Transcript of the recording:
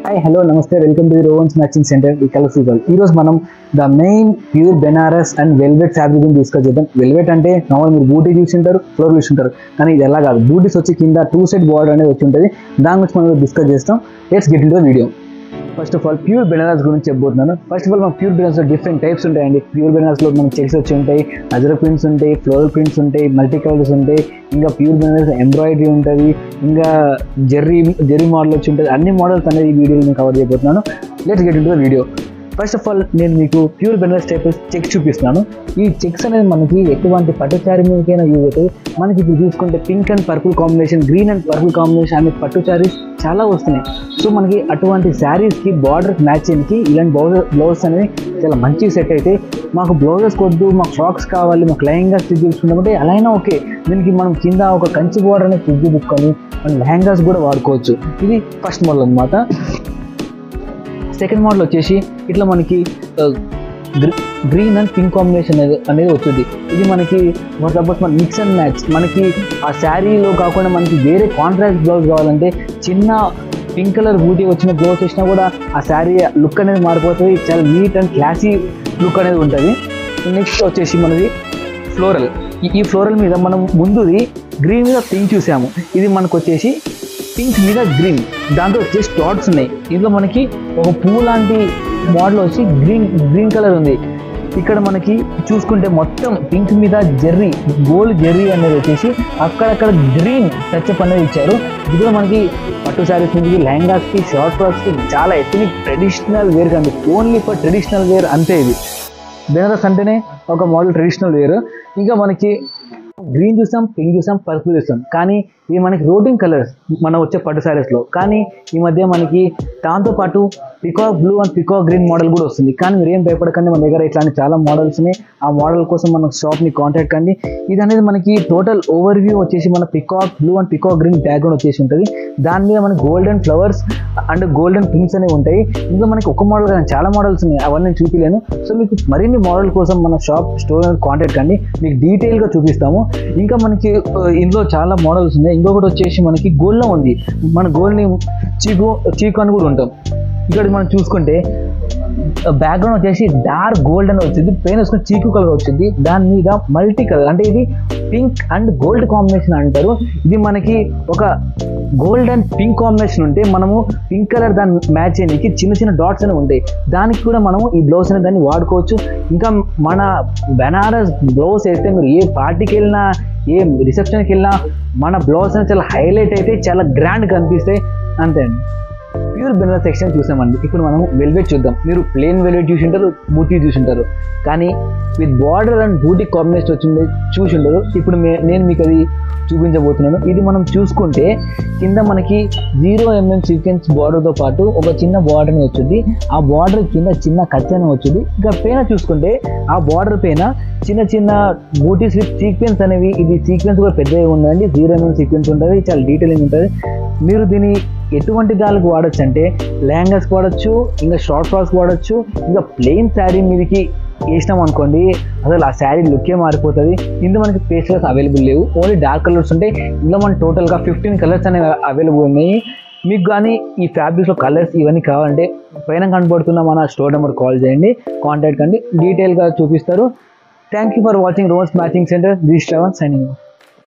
Hi, hello, namaste, welcome to the Rowan's Matching Center, the Colorful World. Ee roju manam the main pure Benaras and velvet fabric ni discuss chedam. Velvet ante normal meer booty chustuntaru, floor chustuntaru. Kani idi ela kaadu. Booties vachi kinda two side border anedi vachi untadi. Dani guరించి మనం discuss చేస్తాం. Let's get into the video. First of all pure Banaras గురించి చెప్పబోతున్నాను. First of all మన pure బెనారస్లో different types ఉంటాయండి. Pure బెనారస్లో మనకి checks వచ్చి ఉంటాయి, అజరక్ ప్రింట్స్ ఉంటాయి, ఫ్లోరల్ ప్రింట్స్ ఉంటాయి, మల్టీ కలర్స్ ఉంటాయి. ఇంకా ప్యూర్ బెనారస్ ఎంబ్రాయిడరీ ఉంటుంది, ఇంకా జెర్రీ మోడల్ వచ్చి ఉంటుంది. అన్ని మోడల్స్ అనేది ఈ వీడియోలో నేను కవర్ చేయబోతున్నాను. Let's get into the video. First of all నేను మీకు ప్యూర్ బెనారస్ టైప్ చెక్స్ చూపిస్తున్నాను. ఈ చెక్స్ అనేది మనకి ఎటువంటి పట్టు శారీ మీదకైనా యూజ్ అవుతుంది. మనకి ఇప్పుడు చూసుకుంటే pink and purple combination, green and purple combination అనే పట్టు శారీస్ చాలా వస్తున్నాయి. సో మనకి అటువంటి శారీస్కి బార్డర్ మ్యాచ్ చేయడానికి ఇలాంటి బ్లౌజెస్ అనేవి చాలా మంచి సెట్ అయితే. మాకు బ్లౌజెస్ వద్దు, మాకు ఫ్రాక్స్ కావాలి, మాకు లెహంగా స్టిచ్ చేసుకుంటామంటే అలా అయినా ఓకే. దీనికి మనం కింద ఒక కంచి బార్డర్ అనేది స్టిచ్ చేసుకొని మనం లెహంగాస్ కూడా వాడుకోవచ్చు. ఇది ఫస్ట్ మోడల్ అనమాట. సెకండ్ మోడల్ వచ్చేసి ఇట్లా మనకి గ్రీన్ అండ్ పింక్ కాంబినేషన్ అనేది వచ్చింది. ఇది మనకి సపోజ్ మన మిక్స్ అండ్ మ్యాచ్, మనకి ఆ శారీలో కాకుండా మనకి వేరే కాంట్రాస్ట్ బ్లౌజ్ కావాలంటే చిన్న పింక్ కలర్ బూటీ వచ్చిన బ్లౌజ్ వేసినా కూడా ఆ శారీ లుక్ అనేది మారిపోతుంది. చాలా నీట్ అండ్ క్లాసీ లుక్ అనేది ఉంటుంది. నెక్స్ట్ వచ్చేసి మనది ఫ్లోరల్. ఈ ఫ్లోరల్ మీద మనం ముందుది గ్రీన్ మీద పింక్ చూసాము. ఇది మనకు వచ్చేసి పింక్ మీద గ్రీన్, దాంట్లో జస్ట్ డాట్స్ ఉన్నాయి. ఇందులో మనకి ఒక పువ్వు లాంటి మోడల్ వచ్చి గ్రీన్ కలర్ ఉంది. ఇక్కడ మనకి చూసుకుంటే మొత్తం పింక్ మీద గోల్డ్ జెర్రీ అనేది వచ్చేసి అక్కడక్కడ గ్రీన్ టచ్అప్ అనేది ఇచ్చారు. ఇది కూడా మనకి పట్టు శారీస్ మీదకి, లెహంగాస్కి, షార్ట్ ఫ్రాక్స్కి చాలా ఎథనిక్ ట్రెడిషనల్ వేర్ కండి. ఓన్లీ ఫర్ ట్రెడిషనల్ వేర్ అంతే. ఇది బెనారస్ అంటేనే ఒక మోడల్ ట్రెడిషనల్ వేర్. ఇంకా మనకి గ్రీన్ చూసాం, పింక్ చూసాం, పర్పుల్ చూసాం. కానీ ఇవి మనకి రోటింగ్ కలర్స్ మనం వచ్చే పట్టు శారీస్లో. కానీ ఈ మధ్య మనకి దాంతోపాటు peacock blue and peacock green model కూడా వస్తుంది. కానీ మీరు ఏం భయపడకండి, మన దగ్గర ఇట్లాంటి చాలా మోడల్స్ ఉన్నాయి. ఆ మోడల్ కోసం మన షాప్ని కాంటాక్ట్ కండి. ఇది అనేది మనకి టోటల్ ఓవర్ వ్యూ వచ్చేసి మన peacock blue and peacock green background వచ్చేసి ఉంటుంది. దాని మీద మనకి golden flowers and golden pinks అనేవి ఉంటాయి. ఇంకా మనకి ఒక మోడల్ కానీ చాలా మోడల్స్ ఉన్నాయి, అవన్నీ నేను చూపించలేను. సో మీకు మరిన్ని మోడల్ కోసం మన స్టోర్ కాంటాక్ట్ కండి, మీకు డీటెయిల్గా చూపిస్తాము. ఇంకా మనకి ఇందులో చాలా మోడల్స్ ఉన్నాయి. ఇంకొకటి వచ్చేసి మనకి గోల్డ్లో ఉంది. మన గోల్డ్ని చీకు అని కూడా ఉంటాం. ఇక్కడ మనం చూసుకుంటే బ్యాక్గ్రౌండ్ వచ్చేసి డార్క్ గోల్డ్ అని వచ్చింది, పెయిన్ వేసుకుని చీకు కలర్ వచ్చింది. దాని మీద మల్టీ కలర్ అంటే ఇది పింక్ అండ్ గోల్డ్ కాంబినేషన్ అంటారు. ఇది మనకి ఒక గోల్డ్ అండ్ పింక్ కాంబినేషన్ ఉంటే మనము పింక్ కలర్ దాన్ని మ్యాచ్ చేయడానికి చిన్న చిన్న డాట్స్ అనేవి ఉంటాయి. దానికి కూడా మనము ఈ బ్లౌజ్ అనేది దాన్ని వాడుకోవచ్చు. ఇంకా మన బెనారస్ బ్లౌజ్ వేస్తే మీరు ఏ పార్టీకి వెళ్ళినా, ఏ రిసెప్షన్కి వెళ్ళినా మన బ్లౌజ్ అనేది చాలా హైలైట్ అయితే చాలా గ్రాండ్ కనిపిస్తాయి. అంతే అండి. ప్యూర్ బెనారస్ సెక్షన్ చూసామండి. ఇప్పుడు మనం వెల్వెట్ చూద్దాం. మీరు ప్లెయిన్ వెల్వెట్ చూసింటారు, బూటీ చూసింటారు, కానీ with border and buti combination వచ్చింది చూసింటారు. ఇప్పుడు నేను మీకు అది చూపించబోతున్నాను. ఇది మనం చూసుకుంటే కింద మనకి 0mm సీక్వెన్స్ బార్డర్తో పాటు ఒక చిన్న బార్డర్ అని వచ్చింది. ఆ బార్డర్ కింద చిన్న కట్ అని వచ్చింది. ఇంకా పైన చూసుకుంటే ఆ బార్డర్ పైన చిన్న చిన్న బూటీ స్లిప్ సీక్వెన్స్ అనేవి, ఇది సీక్వెన్స్ కూడా పెద్దగా ఉందండి. 0mm సీక్వెన్స్ ఉంటుంది, చాలా డీటెయిలింగ్ ఉంటుంది. మీరు దీన్ని ఎటువంటి దానికి వాడచ్చు అంటే లెహంగాస్కి వాడచ్చు, ఇంకా షార్ట్ ఫ్రాక్స్ వాడచ్చు, ఇంకా ప్లెయిన్ శారీ మీదకి వేసినాం అనుకోండి అసలు ఆ శారీ లుక్కే మారిపోతుంది. ఇందులో మనకి పేస్టల్ కలర్స్ అవైలబుల్ లేవు, ఓన్లీ డార్క్ కలర్స్ ఉంటాయి. ఇందులో మనకి టోటల్గా 15 కలర్స్ అనేవి అవైలబుల్ ఉన్నాయి. మీకు కానీ ఈ ఫ్యాబ్రిక్స్లో కలర్స్ ఇవన్నీ కావాలంటే పైన కనబడుతున్న మన స్టోర్ నెంబర్ కాల్ చేయండి, కాంటాక్ట్ కండి, డీటెయిల్గా చూపిస్తారు. Thank you for watching Ron's matching centre. This Shravan signing of.